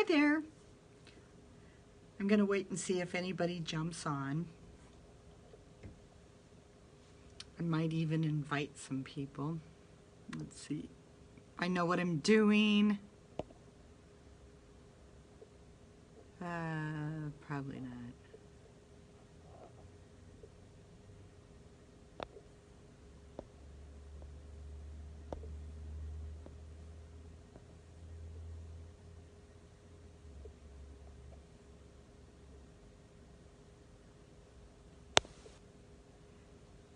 Hi there. I'm going to wait and see if anybody jumps on. I might even invite some people. Let's see. I know what I'm doing. Probably not.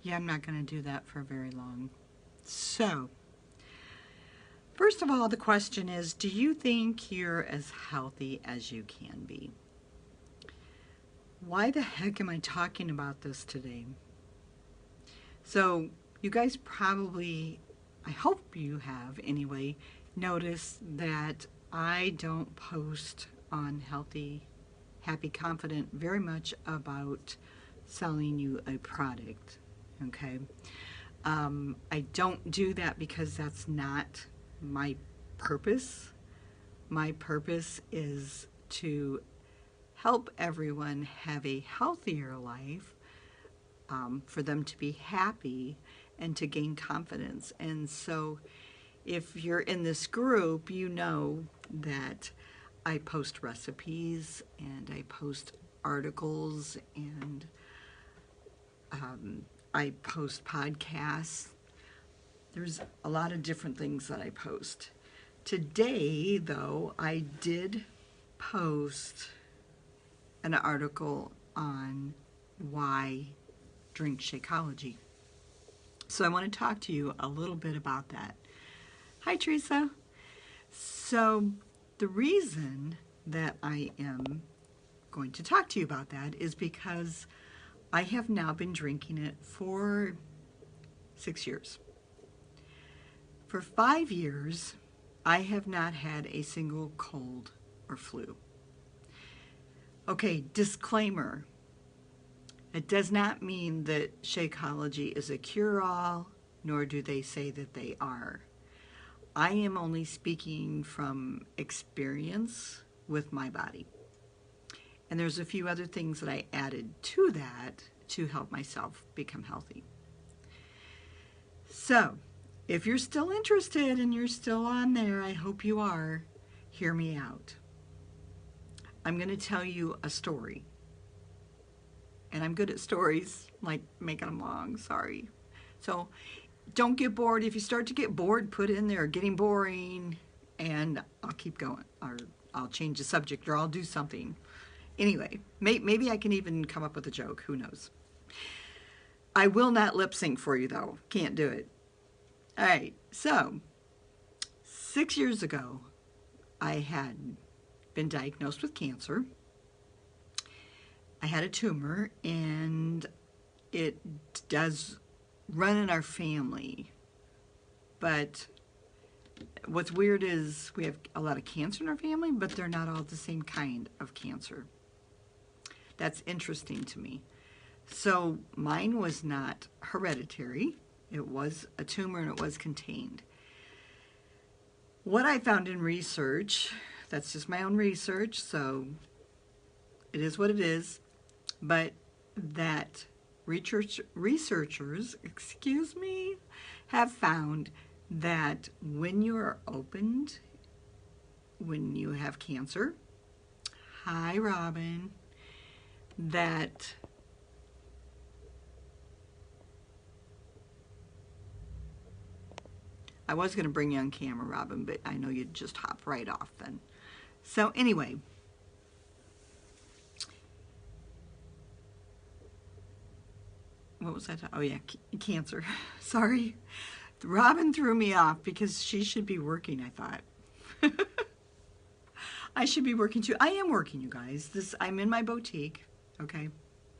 Yeah, I'm not going to do that for very long. So, first of all, the question is, do you think you're as healthy as you can be? Why the heck am I talking about this today? So, you guys probably, I hope you have anyway, noticed that I don't post on Healthy, Happy, Confident very much about selling you a product, okay? I don't do that because that's not my purpose. My purpose is to help everyone have a healthier life, for them to be happy and to gain confidence. And so if you're in this group, you know that I post recipes and I post articles and I post podcasts. There's a lot of different things that I post. Today, though, I did post an article on why drink Shakeology. So I want to talk to you a little bit about that. Hi, Teresa. So the reason that I am going to talk to you about that is because I have now been drinking it for 6 years. For 5 years, I have not had a single cold or flu. Okay, disclaimer. It does not mean that Shakeology is a cure-all, nor do they say that they are. I am only speaking from experience with my body. And there's a few other things that I added to that to help myself become healthy. So, if you're still interested and you're still on there, I hope you are, hear me out. I'm going to tell you a story. And I'm good at stories, like making them long, sorry. So don't get bored. If you start to get bored, put in there getting boring, and I'll keep going. Or I'll change the subject, or I'll do something. Anyway, maybe I can even come up with a joke. Who knows? I will not lip sync for you, though. Can't do it. All right, so 6 years ago, I had been diagnosed with cancer. I had a tumor, and it does run in our family. But what's weird is we have a lot of cancer in our family, but they're not all the same kind of cancer. That's interesting to me. So mine was not hereditary. It was a tumor and it was contained. What I found in research, that's just my own research, so it is what it is, but that researchers, have found that when you are opened, when you have cancer, hi Robin, that I was going to bring you on camera, Robin, but I know you'd just hop right off then. So anyway, what was I talking? Oh yeah, cancer. Sorry. Robin threw me off because she should be working, I thought. I should be working too. I am working, you guys. I'm in my boutique, okay?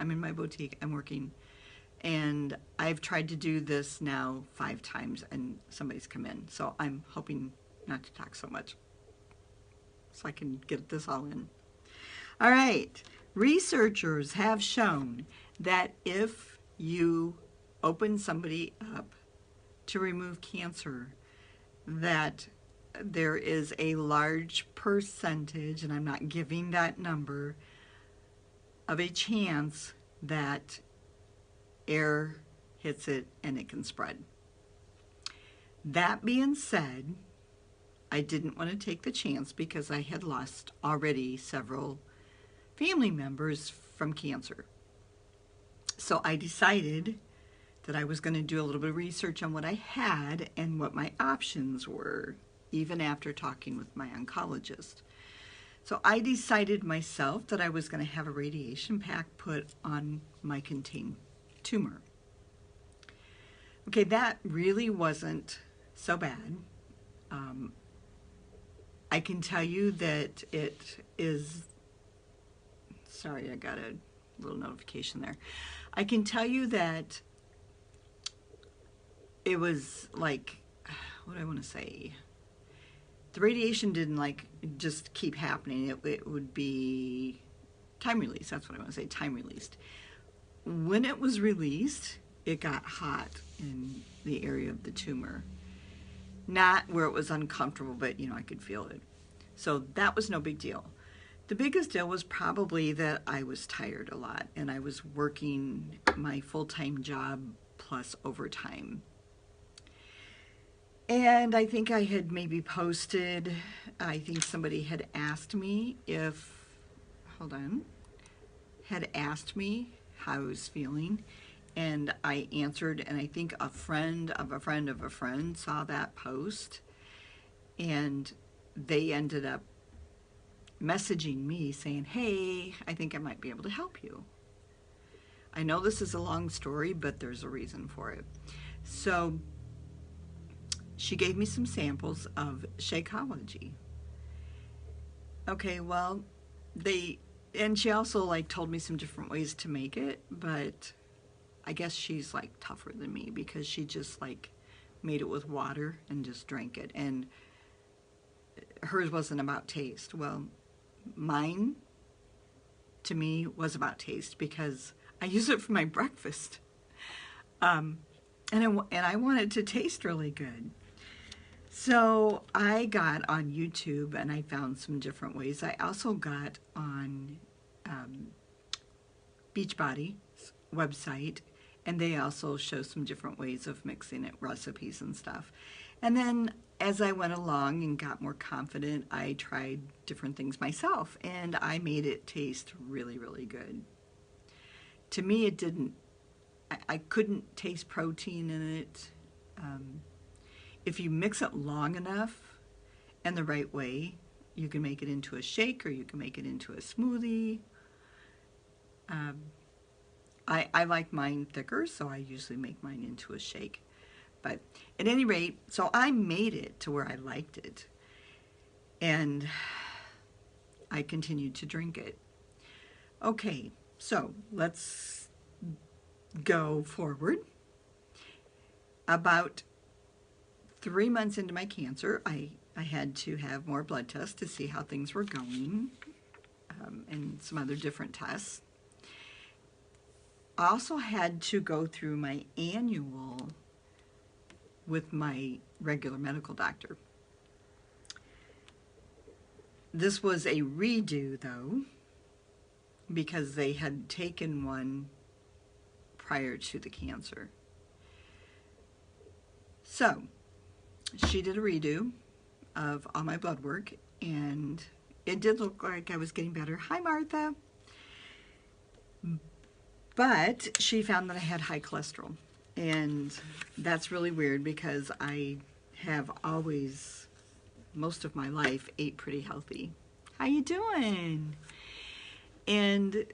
I'm in my boutique. I'm working. And I've tried to do this now 5 times and somebody's come in. So I'm hoping not to talk so much so I can get this all in. All right. Researchers have shown that if you open somebody up to remove cancer, that there is a large percentage, and I'm not giving that number, of a chance that air hits it and it can spread. That being said, I didn't want to take the chance because I had lost already several family members from cancer. So I decided that I was going to do a little bit of research on what I had and what my options were, even after talking with my oncologist. So I decided myself that I was going to have a radiation pack put on my contained tumor. Okay, that really wasn't so bad. I can tell you that it is, sorry, I got a little notification there. I can tell you that it was like, what do I want to say? The radiation didn't like just keep happening. It would be time released. That's what I want to say, time released. When it was released, it got hot in the area of the tumor. Not where it was uncomfortable, but I could feel it. So that was no big deal. The biggest deal was probably that I was tired a lot and I was working my full-time job plus overtime. And I think I had maybe posted, I think somebody had asked me had asked me how I was feeling. And I answered, and I think a friend of a friend of a friend saw that post, and they ended up messaging me saying, hey, I think I might be able to help you. I know this is a long story, but there's a reason for it. So she gave me some samples of Shakeology. Okay, well, and she also told me some different ways to make it, but I guess she's tougher than me because she just made it with water and just drank it. And hers wasn't about taste. Well, mine, to me, was about taste because I use it for my breakfast. And I want it to taste really good. So I got on YouTube and I found some different ways. I also got on Beachbody's website, and they also show some different ways of mixing it, recipes and stuff. And then as I went along and got more confident, I tried different things myself, and I made it taste really, really good. To me, it didn't, I couldn't taste protein in it. If you mix it long enough and the right way, you can make it into a shake or you can make it into a smoothie. I like mine thicker, so I usually make mine into a shake. But at any rate, so I made it to where I liked it. And I continued to drink it. Okay, so let's go forward. About 3 months into my cancer, I had to have more blood tests to see how things were going, and some other different tests. I also had to go through my annual with my regular medical doctor. This was a redo, though, because they had taken one prior to the cancer. So she did a redo of all my blood work, and it did look like I was getting better. Hi, Martha. But she found that I had high cholesterol, and that's really weird because I have always, most of my life, ate pretty healthy. How you doing? And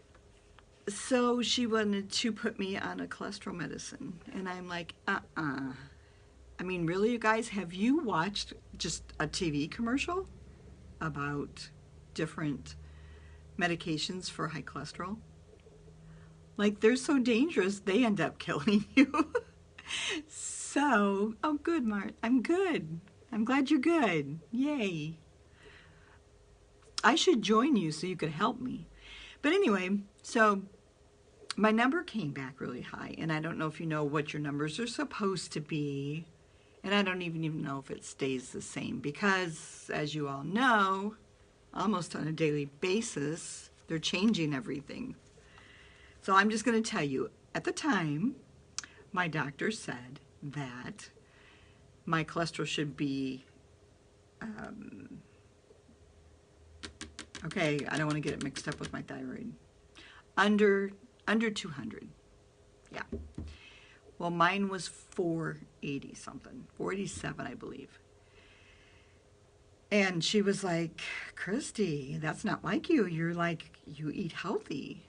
so she wanted to put me on a cholesterol medicine, and I'm like, I mean, really, you guys, have you watched just a TV commercial about different medications for high cholesterol? They're so dangerous, they end up killing you. So, oh, good, Mart. I'm good. I'm glad you're good. Yay. I should join you so you could help me. But anyway, so my number came back really high, and I don't know if you know what your numbers are supposed to be And I don't even know if it stays the same because, as you all know, almost on a daily basis, they're changing everything. So I'm just going to tell you, at the time, my doctor said that my cholesterol should be, okay, I don't want to get it mixed up with my thyroid, under 200. Yeah. Well, mine was 480 something, 487, I believe. And she was like, Christy, that's not like you. You're like, you eat healthy.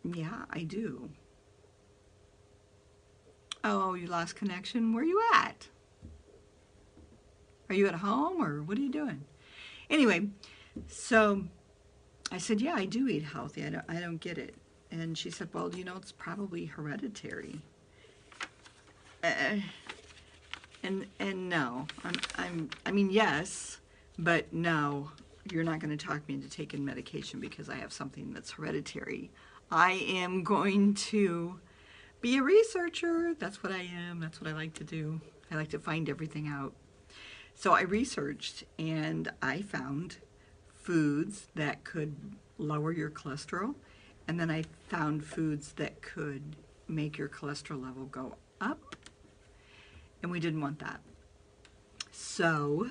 Yeah, I do. Oh, you lost connection? Where are you at? Are you at home or what are you doing? Anyway, so I said, yeah, I do eat healthy. I don't get it. And she said, well, you know, it's probably hereditary. And no, I mean, yes, but no, you're not going to talk me into taking medication because I have something that's hereditary. I am going to be a researcher. That's what I am. That's what I like to do. I like to find everything out. So I researched and I found foods that could lower your cholesterol. And then I found foods that could make your cholesterol level go up. And we didn't want that. So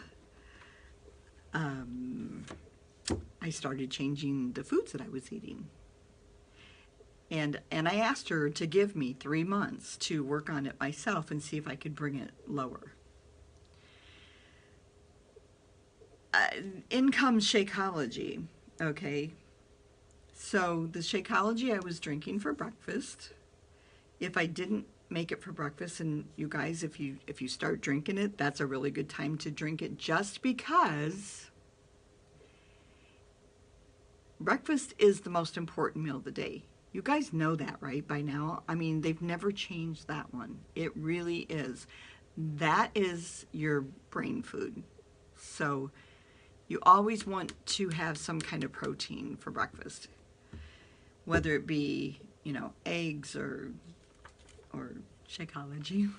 I started changing the foods that I was eating. And I asked her to give me 3 months to work on it myself and see if I could bring it lower. In comes Shakeology, okay? So the Shakeology I was drinking for breakfast. If I didn't make it for breakfast, and you guys, if you start drinking it, that's a really good time to drink it, just because breakfast is the most important meal of the day. You guys know that, right, by now? I mean, they've never changed that one. It really is. That is your brain food. So you always want to have some kind of protein for breakfast, whether it be, you know, eggs or Shakeology,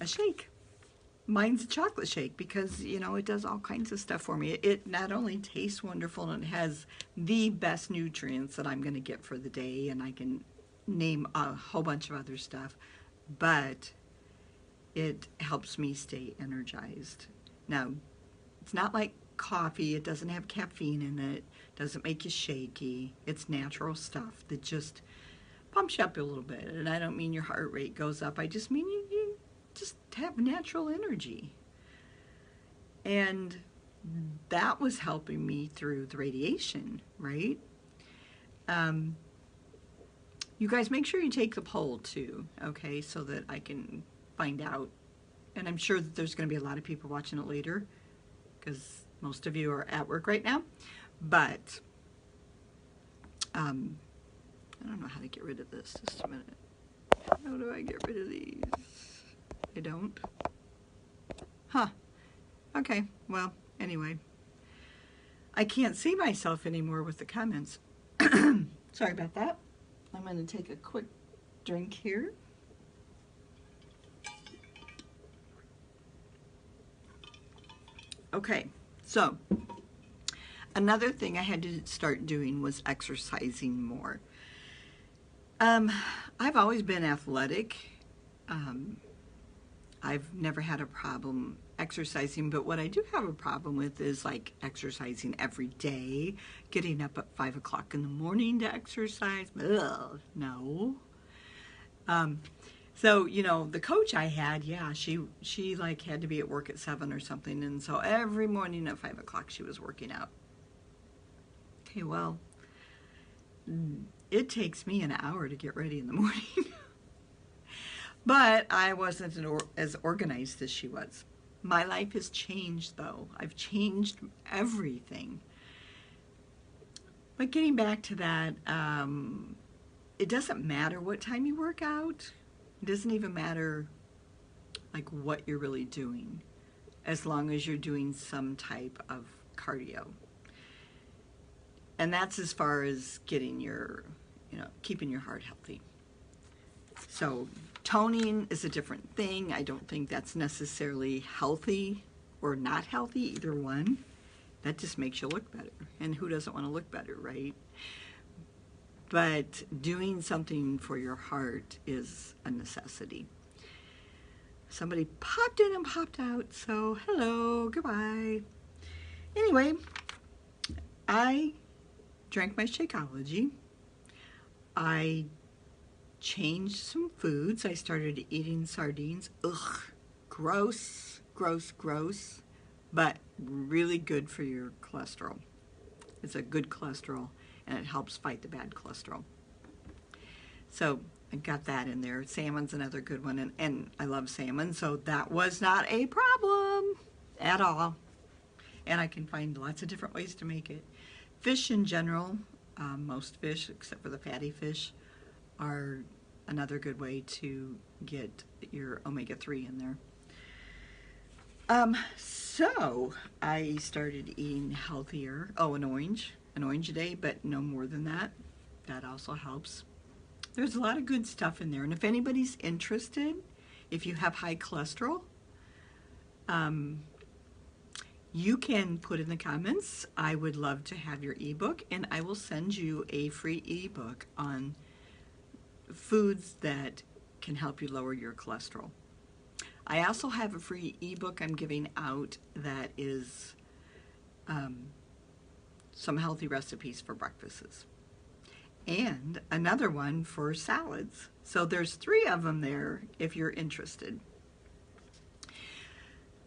a shake. Mine's a chocolate shake because, you know, it does all kinds of stuff for me. It not only tastes wonderful and it has the best nutrients that I'm going to get for the day, and I can name a whole bunch of other stuff, but it helps me stay energized. Now, it's not like coffee. It doesn't have caffeine in it. Doesn't make you shaky. It's natural stuff that just pumps you up a little bit. And I don't mean your heart rate goes up. I just mean you just have natural energy. And that was helping me through the radiation, right? You guys make sure you take the poll too, okay, so that I can find out. And I'm sure that there's going to be a lot of people watching it later because most of you are at work right now. But I don't know how to get rid of this. Just a minute. How do I get rid of these? I don't. Huh. Okay. Well, anyway. I can't see myself anymore with the comments. Sorry about that. I'm going to take a quick drink here. Okay. So, another thing I had to start doing was exercising more. I've always been athletic. I've never had a problem exercising, but what I do have a problem with is like exercising every day, getting up at 5 o'clock in the morning to exercise. Ugh, no. So, you know, the coach I had, yeah, she like had to be at work at 7 or something, and so every morning at 5 o'clock she was working out. Okay, well, it takes me an hour to get ready in the morning. But I wasn't as organized as she was. My life has changed, though. I've changed everything. But getting back to that, it doesn't matter what time you work out. It doesn't even matter like what you're really doing, as long as you're doing some type of cardio. And that's as far as getting your, you know, keeping your heart healthy. So Toning is a different thing. I don't think that's necessarily healthy or not healthy, either one. That just makes you look better. And who doesn't want to look better, right? But doing something for your heart is a necessity. Somebody popped in and popped out, so hello, goodbye. Anyway, I drank my Shakeology. I changed some foods. I started eating sardines. Ugh, gross, gross, gross, but really good for your cholesterol. It's a good cholesterol, and it helps fight the bad cholesterol. So I got that in there. Salmon's another good one, and I love salmon, so that was not a problem at all. And I can find lots of different ways to make it. Fish in general, most fish, except for the fatty fish, are another good way to get your omega-3 in there. So I started eating healthier. Oh, an orange a day, but no more than that. That also helps. There's a lot of good stuff in there. And if anybody's interested, if you have high cholesterol, you can put in the comments, I would love to have your ebook, and I will send you a free ebook on foods that can help you lower your cholesterol. I also have a free ebook I'm giving out that is some healthy recipes for breakfasts, and another one for salads. So there's 3 of them there if you're interested.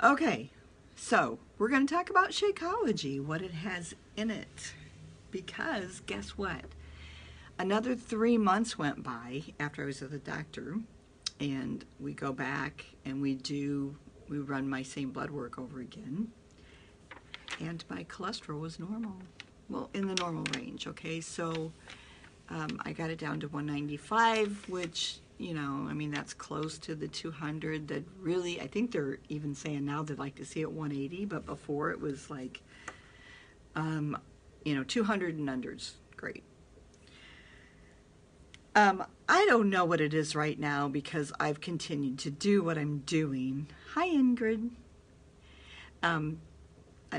Okay, so we're going to talk about Shakeology, what it has in it, because guess what? Another 3 months went by after I was at the doctor, and we go back and we run my same blood work over again, and my cholesterol was normal. Well, in the normal range, okay? So I got it down to 195, which, you know, I mean, that's close to the 200 that really, I think they're even saying now they'd like to see it 180, but before it was like, you know, 200 and under's great. I don't know what it is right now because I've continued to do what I'm doing. Hi, Ingrid.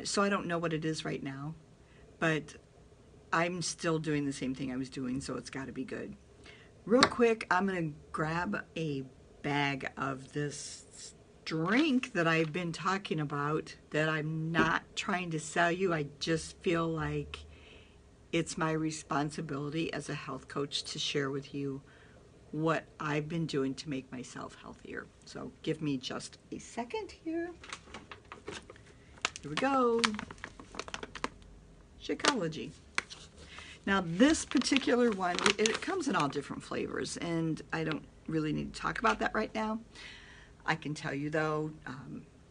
So I don't know what it is right now, but I'm still doing the same thing I was doing, so it's got to be good. Real quick, I'm going to grab a bag of this drink that I've been talking about that I'm not trying to sell you. I just feel like it's my responsibility as a health coach to share with you what I've been doing to make myself healthier. So give me just a second here. Here we go. Shakeology. Now this particular one, it comes in all different flavors, and I don't really need to talk about that right now. I can tell you though,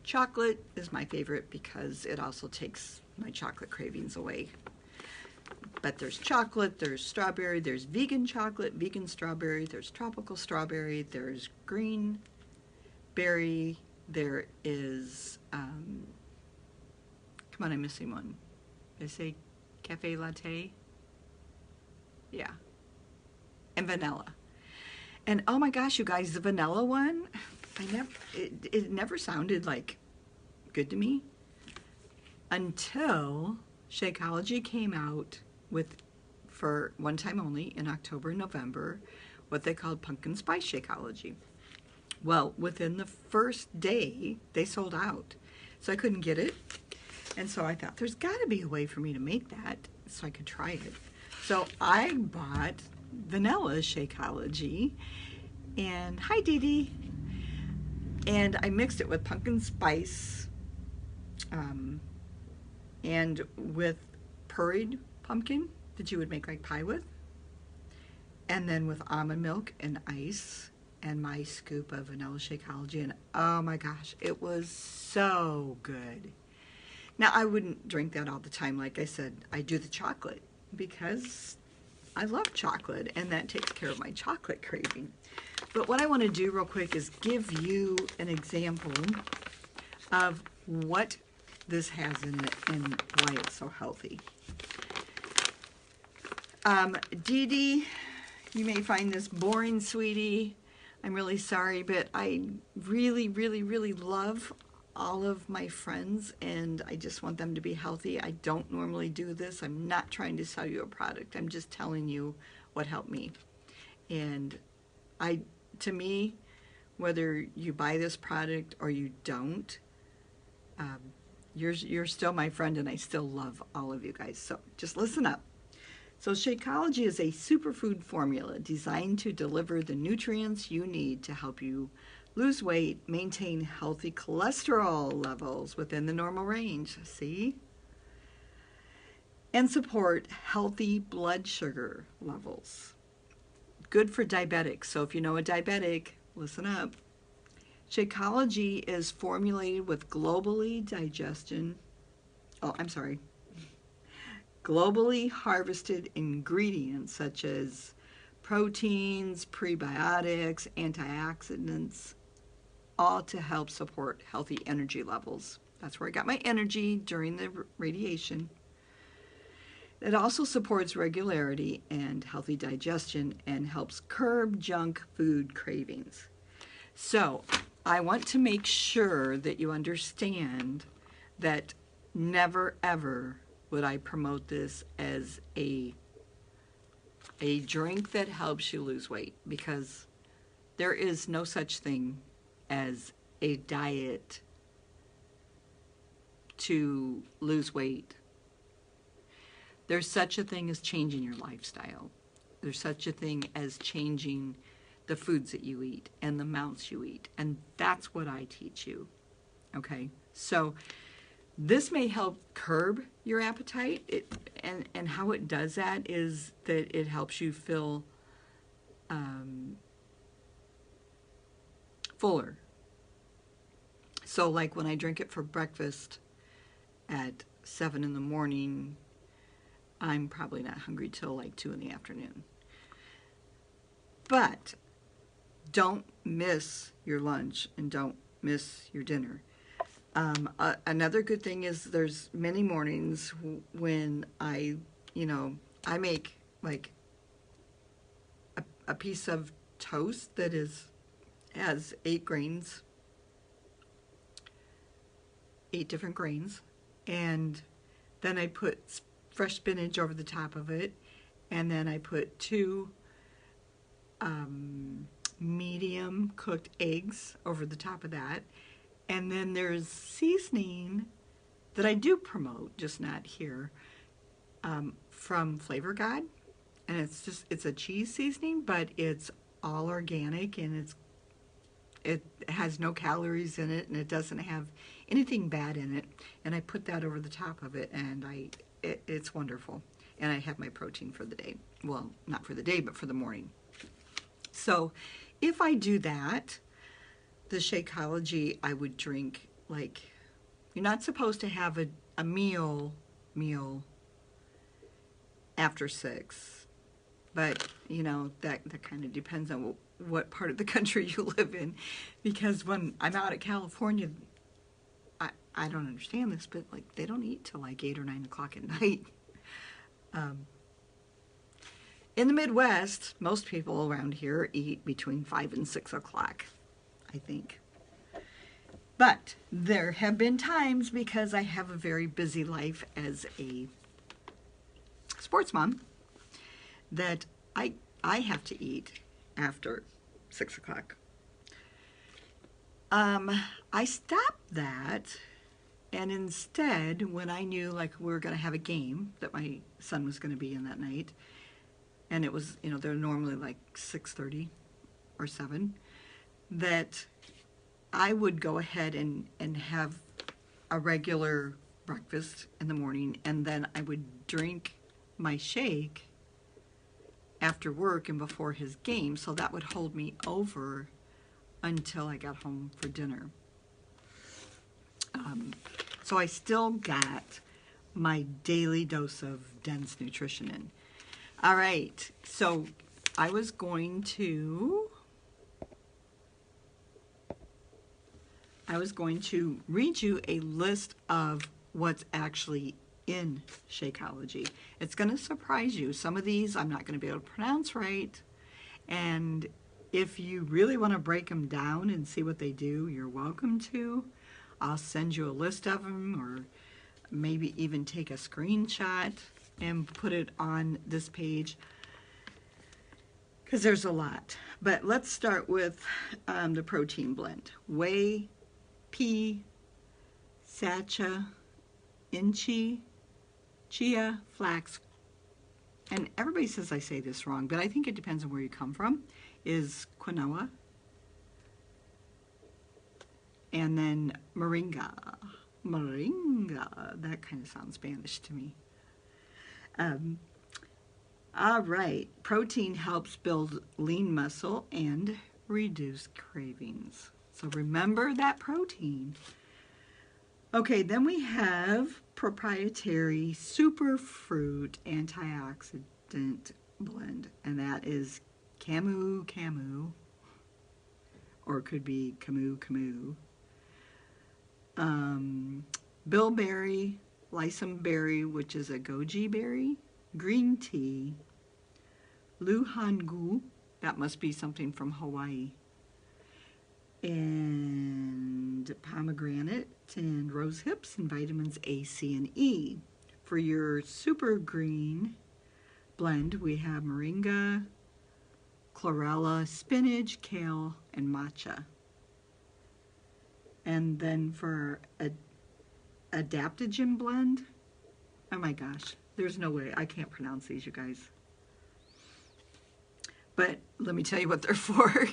chocolate is my favorite because it also takes my chocolate cravings away. But there's chocolate, there's strawberry, there's vegan chocolate, vegan strawberry, there's tropical strawberry, there's green berry, there is, come on, I'm missing one. Did I say cafe latte? Yeah. And vanilla. And oh my gosh, you guys, the vanilla one, it never sounded like good to me until Shakeology came out with, for one time only, in October and November, what they called pumpkin spice Shakeology. Well, within the first day, they sold out. So I couldn't get it. And so I thought, there's got to be a way for me to make that so I could try it. So I bought vanilla Shakeology. And hi, Dee Dee. And I mixed it with pumpkin spice and with pureed pumpkin that you would make like pie with, and then with almond milk and ice and my scoop of vanilla Shakeology, and oh my gosh, it was so good. Now I wouldn't drink that all the time. Like I said, I do the chocolate because I love chocolate and that takes care of my chocolate craving. But what I want to do real quick is give you an example of what this has in it and why it's so healthy. Dee Dee, you may find this boring, sweetie. I'm really sorry, but I really, really, really love all of my friends and I just want them to be healthy. I don't normally do this. I'm not trying to sell you a product. I'm just telling you what helped me. And to me, whether you buy this product or you don't, you're still my friend and I still love all of you guys. So just listen up. So Shakeology is a superfood formula designed to deliver the nutrients you need to help you lose weight, maintain healthy cholesterol levels within the normal range, see? And support healthy blood sugar levels. Good for diabetics. So if you know a diabetic, listen up. Shakeology is formulated with globally harvested ingredients such as proteins, prebiotics, antioxidants, all to help support healthy energy levels. That's where I got my energy during the radiation. It also supports regularity and healthy digestion and helps curb junk food cravings. So I want to make sure that you understand that never ever would I promote this as a drink that helps you lose weight, because there is no such thing as a diet to lose weight. There's such a thing as changing your lifestyle. There's such a thing as changing the foods that you eat and the amounts you eat. And that's what I teach you. Okay? So this may help curb your appetite. And how it does that is that it helps you feel fuller. So like when I drink it for breakfast at 7 in the morning, I'm probably not hungry till like 2 in the afternoon. But don't miss your lunch and don't miss your dinner. Another good thing is there's many mornings when I make like a piece of toast that has 8 grains, 8 different grains, and then I put fresh spinach over the top of it, and then I put 2 medium cooked eggs over the top of that, and then there's seasoning that I do promote, just not here, from Flavor God, and it's a cheese seasoning, but it's all organic and it has no calories in it and it doesn't have anything bad in it, and I put that over the top of it, and it's wonderful. And I have my protein for the day. Well, not for the day, but for the morning. So if I do that, the Shakeology, I would drink, like, you're not supposed to have a meal after 6. But, that kind of depends on what part of the country you live in. Because when I'm out at California, I don't understand this, but like they don't eat till like 8 or 9 o'clock at night. In the Midwest, most people around here eat between 5 and 6 o'clock, I think. But there have been times, because I have a very busy life as a sports mom, that I have to eat after 6 o'clock. I stopped that, and instead, when I knew like we were going to have a game that my son was going to be in that night, and it was, they're normally like 6:30 or 7, that I would go ahead and have a regular breakfast in the morning, and then I would drink my shake after work and before his game, so that would hold me over until I got home for dinner. So I still got my daily dose of dense nutrition in. All right, so I was going to read you a list of what's actually in Shakeology. It's going to surprise you. Some of these I'm not going to be able to pronounce right, and If you really want to break them down and see what they do, you're welcome to. I'll send you a list of them, or maybe even take a screenshot and put it on this page, because there's a lot. But let's start with the protein blend. Whey, pea, sacha, inchi, chia, flax, and everybody says I say this wrong, but I think it depends on where you come from, is quinoa, and then moringa. Moringa, that kind of sounds Spanish to me. All right, protein helps build lean muscle and reduce cravings. So remember that protein. Okay, then we have proprietary superfruit antioxidant blend, and that is Camu Camu, or it could be Camu Camu. Bilberry, lysum berry, which is a goji berry, green tea, luhangu, that must be something from Hawaii, and pomegranate and rose hips, and vitamins A, C, and E. For your super green blend, we have moringa, chlorella, spinach, kale, and matcha. And then for a adaptogen blend, oh my gosh, there's no way, I can't pronounce these, you guys. But let me tell you what they're for.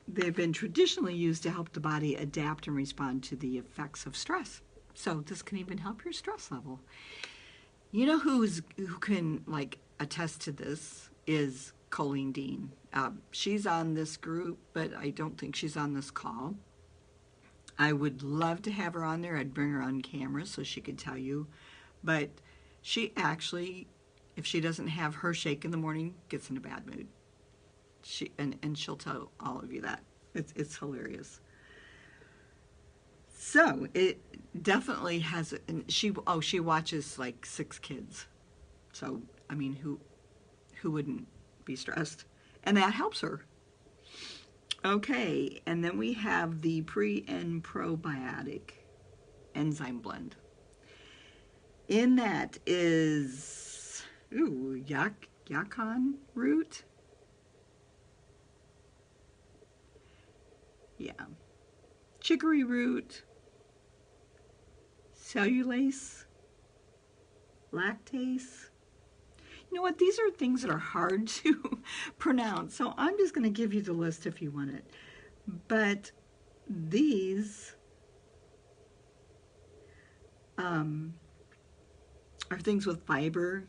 They've been traditionally used to help the body adapt and respond to the effects of stress. So this can even help your stress level. You know who can like attest to this is Colleen Dean. She's on this group, but I don't think she's on this call. I would love to have her on there. I'd bring her on camera so she could tell you. But she actually, if she doesn't have her shake in the morning, gets in a bad mood. And she'll tell all of you that. It's hilarious. So it definitely has, and she watches like 6 kids. So I mean, who wouldn't be stressed? And that helps her. Okay, and then we have the pre and probiotic enzyme blend. In that is yakan root. Yeah. Chicory root, cellulase, lactase. You know what? These are things that are hard to pronounce, so I'm just going to give you the list if you want it. But these are things with fiber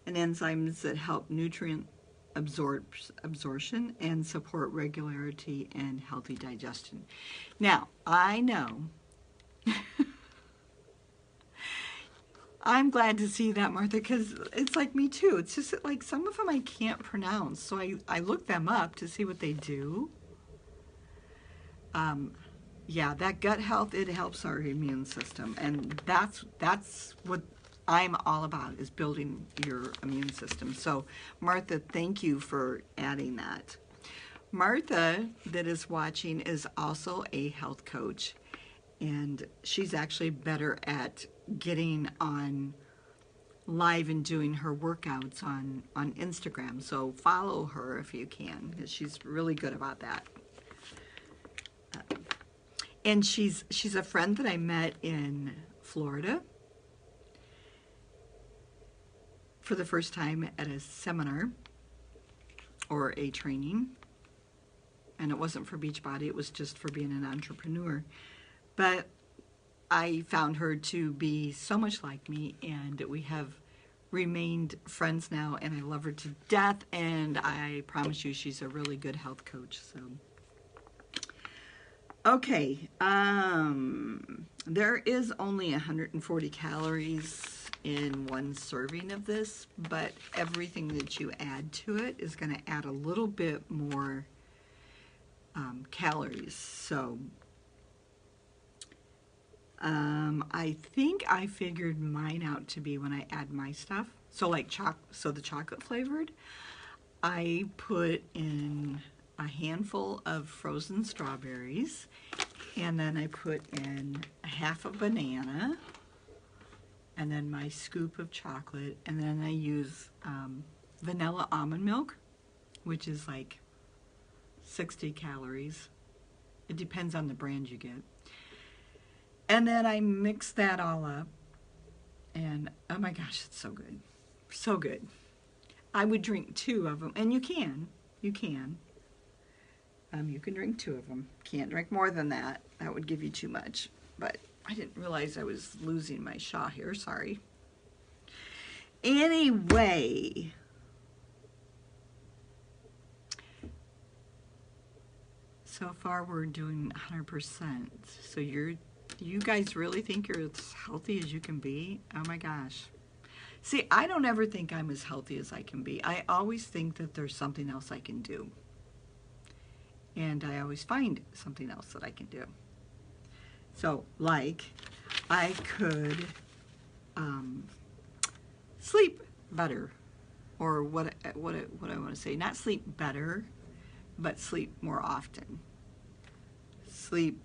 and enzymes that help nutrient absorption and support regularity and healthy digestion. Now, I know I'm glad to see that, Martha, because it's like me too. It's just that, like, some of them I can't pronounce, so I look them up to see what they do. Yeah, that gut health, it helps our immune system, and that's what I'm all about, is building your immune system. So, Martha, thank you for adding that. Martha, that is watching, is also a health coach, and she's actually better at getting on live and doing her workouts on Instagram. So follow her if you can, because she's really good about that. And she's a friend that I met in Florida for the first time at a seminar or a training. And it wasn't for Beachbody, it was just for being an entrepreneur. But I found her to be so much like me, and we have remained friends now, and I love her to death, and I promise you she's a really good health coach. So, okay, there is only 140 calories in one serving of this, but everything that you add to it is going to add a little bit more calories. So I think I figured mine out to be, when I add my stuff, So like the chocolate flavored, I put in a handful of frozen strawberries, and then I put in a half a banana, and then my scoop of chocolate, and then I use vanilla almond milk, which is like 60 calories. It depends on the brand you get. And then I mix that all up, and oh my gosh, it's so good. So good. I would drink 2 of them, and you can. You can drink 2 of them. Can't drink more than that. That would give you too much. But I didn't realize I was losing my shaw here. Sorry. Anyway, so far we're doing 100%. So you guys really think you're as healthy as you can be? Oh my gosh. See, I don't ever think I'm as healthy as I can be. I always think that there's something else I can do. And I always find something else that I can do. So, like, I could sleep better. Or what I want to say, not sleep better, but sleep more often. Sleep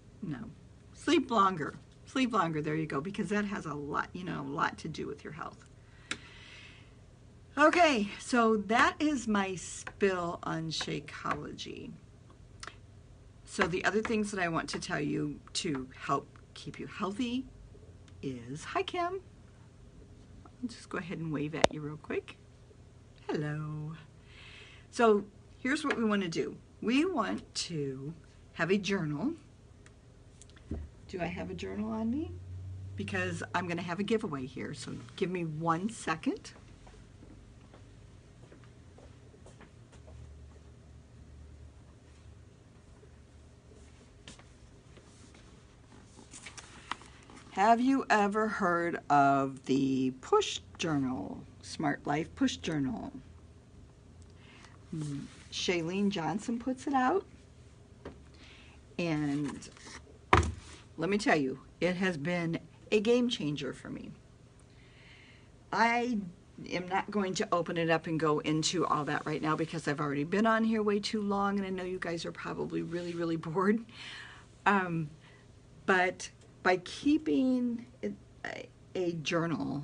longer. Sleep longer, there you go, because that has a lot, a lot to do with your health. Okay, so that is my spill on Shakeology. So the other things that I want to tell you to help keep you healthy is, hi Kim. I'll just go ahead and wave at you real quick. Hello. So here's what we want to do. We want to have a journal. Do I have a journal on me? Because I'm going to have a giveaway here, so give me 1 second. Have you ever heard of the Push Journal, Smart Life Push Journal? Chalene Johnson puts it out, and let me tell you, it has been a game changer for me. I am not going to open it up and go into all that right now because I've already been on here way too long, and I know you guys are probably really, really bored. But by keeping a journal,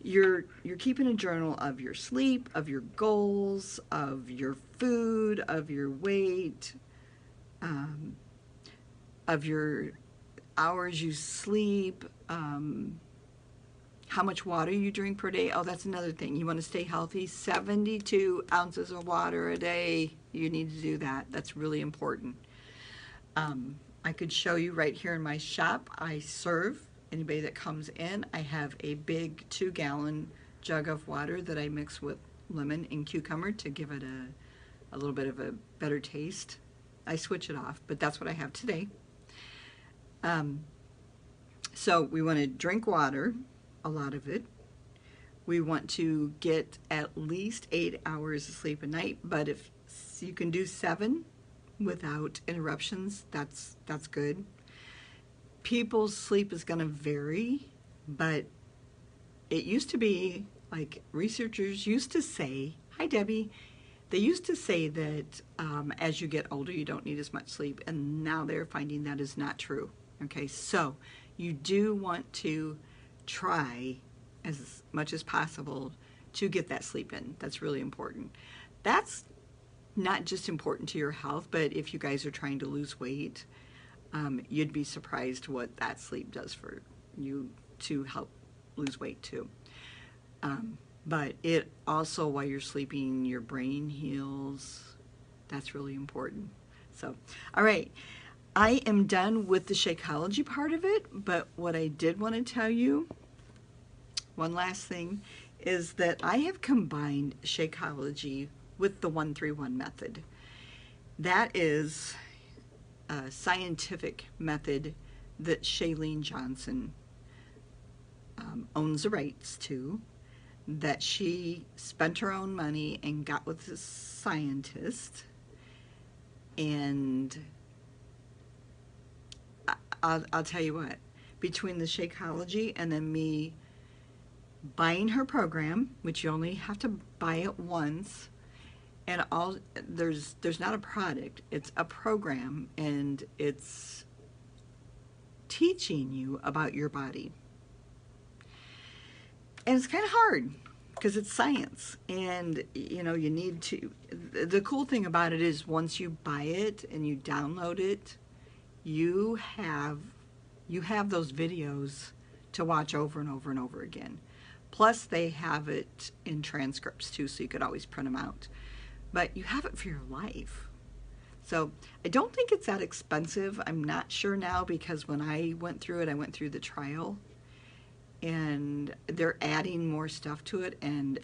you're keeping a journal of your sleep, of your goals, of your food, of your weight, of your hours you sleep, how much water you drink per day. Oh, that's another thing. You want to stay healthy, 72 ounces of water a day. You need to do that. That's really important. I could show you right here in my shop. I serve anybody that comes in. I have a big 2-gallon jug of water that I mix with lemon and cucumber to give it a little bit of a better taste. I switch it off, but that's what I have today. So we want to drink water, a lot of it. We want to get at least 8 hours of sleep a night, but if you can do 7 without interruptions, that's good. People's sleep is going to vary, but it used to be, like researchers used to say, hi Debbie, they used to say that as you get older you don't need as much sleep, and now they're finding that is not true. Okay, so you do want to try as much as possible to get that sleep in. That's really important. That's not just important to your health, but if you guys are trying to lose weight, you'd be surprised what that sleep does for you to help lose weight too. But it also, while you're sleeping, your brain heals. That's really important. So, all right, I am done with the Shakeology part of it, but what I did want to tell you, one last thing, is that I have combined Shakeology with the 131 method. That is a scientific method that Chalene Johnson owns the rights to, that she spent her own money and got with a scientist, and I'll tell you what, between the Shakeology and then me buying her program, which you only have to buy it once, and there's not a product, it's a program, and it's teaching you about your body. And it's kind of hard because it's science, and you know, you need to, the cool thing about it is once you buy it and you download it, you have those videos to watch over and over and over again. Plus they have it in transcripts too, so you could always print them out. But you have it for your life. So I don't think it's that expensive. I'm not sure now, because when I went through it, I went through the trial, and they're adding more stuff to it, and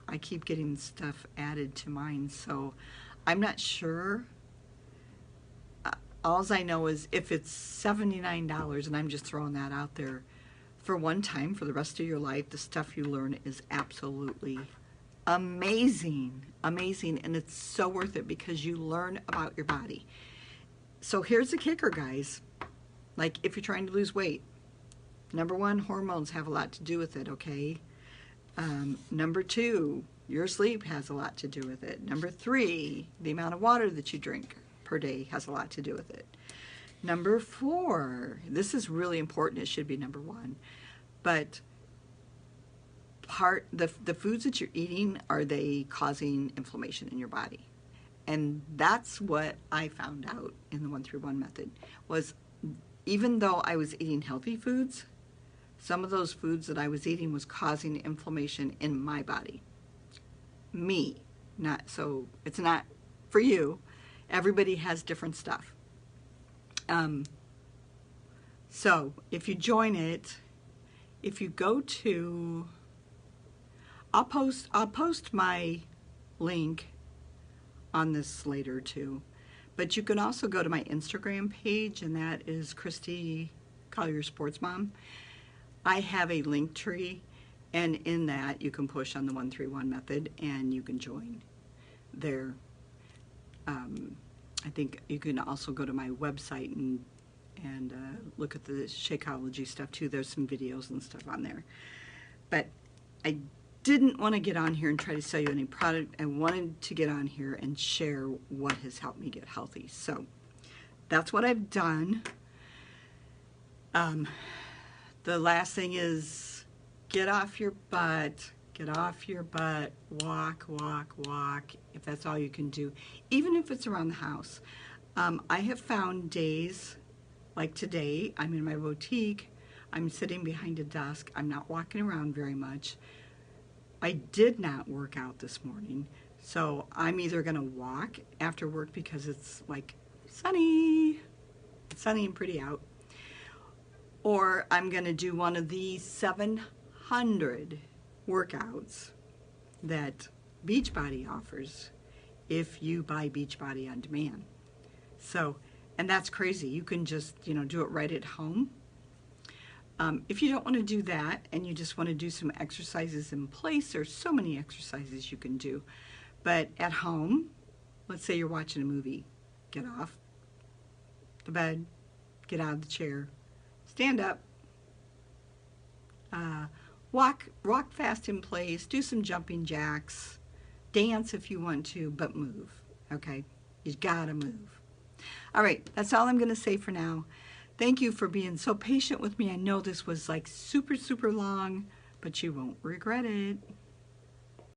I keep getting stuff added to mine, so I'm not sure. All I know is if it's $79, and I'm just throwing that out there, for one time, for the rest of your life, the stuff you learn is absolutely amazing, amazing, and it's so worth it because you learn about your body. So here's the kicker, guys. Like, if you're trying to lose weight, number one, hormones have a lot to do with it, okay? Number two, your sleep has a lot to do with it. Number three, the amount of water that you drink per day has a lot to do with it. Number four, this is really important, it should be number one, but the foods that you're eating, are they causing inflammation in your body? And that's what I found out in the 131 method, was even though I was eating healthy foods, some of those foods that I was eating was causing inflammation in my body. Me, not, so it's not for you. Everybody has different stuff. So if you join it, if you go to, I'll post my link on this later too, but you can also go to my Instagram page, and that is Christy Collier Sports Mom. I have a link tree, and in that you can push on the 131 method and you can join there. I think you can also go to my website and look at the Shakeology stuff too. There's some videos and stuff on there. But I didn't want to get on here and try to sell you any product. I wanted to get on here and share what has helped me get healthy. So that's what I've done. The last thing is get off your butt. Get off your butt, walk, walk, walk, if that's all you can do, even if it's around the house. I have found days, like today, I'm in my boutique, I'm sitting behind a desk, I'm not walking around very much. I did not work out this morning, so I'm either gonna walk after work because it's like sunny, it's sunny and pretty out, or I'm gonna do one of the 700 workouts that Beachbody offers if you buy Beachbody on demand. So, and that's crazy. You can just, you know, do it right at home. If you don't want to do that and you just want to do some exercises in place, there's so many exercises you can do. But at home, let's say you're watching a movie, get off the bed, get out of the chair, stand up, walk fast in place, do some jumping jacks, dance if you want to, but move, okay? You gotta move. All right, that's all I'm gonna say for now. Thank you for being so patient with me. I know this was like super, super long, but you won't regret it.